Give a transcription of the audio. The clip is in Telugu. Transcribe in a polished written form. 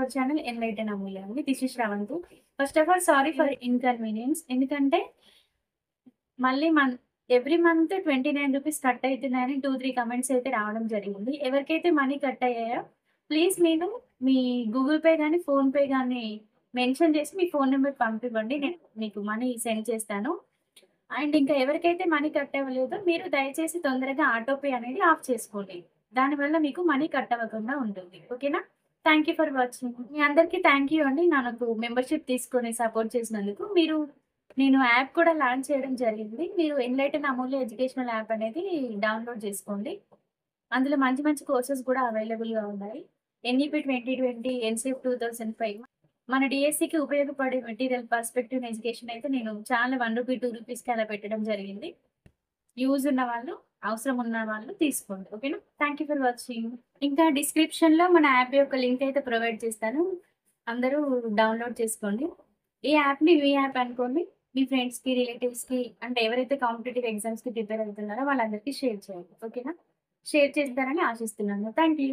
అవర్ ఛానల్ ఎన్‌లైటెన్ అమూల్య అండి. This is Sravanthi. First of all sorry for inconvenience. ఎందుకంటే మళ్ళీ ఎవ్రీ మంత్ ₹29 కట్ అయితున్నాయని 2, 3 కమెంట్స్ అయితే రావడం జరిగింది. ఎవరికైతే మనీ కట్ అయ్యాయో ప్లీజ్ మీరు మీ గూగుల్ పే గాని, ఫోన్‌పే గాని మెన్షన్ చేసి మీ ఫోన్ నంబర్ పంపివ్వండి. నేను మీకు మనీ సెండ్ చేస్తాను. అండ్ ఇంకా ఎవరికైతే మనీ కట్ అవ్వలేదో మీరు దయచేసి తొందరగా ఆటో పే అనేది ఆఫ్ చేసుకోండి. దానివల్ల మీకు మనీ కట్ అవ్వకుండా ఉంటుంది. ఓకేనా? Thank you for watching. మీ అందరికీ థాంక్ యూ అండి. నాకు మెంబర్‌షిప్ తీసుకొని సపోర్ట్ చేసినందుకు. నేను యాప్ కూడా లాంచ్ చేయడం జరిగింది. మీరు ఎన్‌లైటెన్ అమూల్య ఎడ్యుకేషనల్ యాప్ అనేది డౌన్‌లోడ్ చేసుకోండి. అందులో మంచి మంచి కోర్సెస్ కూడా అవైలబుల్‌గా ఉన్నాయి. ఎన్‌ఈపీ 2020, ఎన్‌సీఎఫ్ 2005 మన డీఎస్సీకి ఉపయోగపడే మెటీరియల్ పర్స్పెక్టివ్ ఎడ్యుకేషన్ అయితే నేను చాలా ₹1, ₹2కి అలా పెట్టడం జరిగింది. యూజ్ ఉన్న వాళ్ళు, అవసరం ఉన్న వాళ్ళు తీసుకోండి. ఓకేనా? Thank you for watching. ఇంకా డిస్క్రిప్షన్‌లో మన యాప్ యొక్క లింక్ అయితే ప్రొవైడ్ చేస్తాను. అందరూ డౌన్‌లోడ్ చేసుకోండి. ఈ యాప్‌ని మీ యాప్ అనుకోండి. మీ ఫ్రెండ్స్‌కి, రిలేటివ్స్‌కి అంటే ఎవరైతే కాంపిటీటివ్ ఎగ్జామ్స్‌కి ప్రిపేర్ అవుతున్నారో వాళ్ళందరికీ షేర్ చేయండి. ఓకేనా? షేర్ చేస్తారని ఆశిస్తున్నాను. Thank you.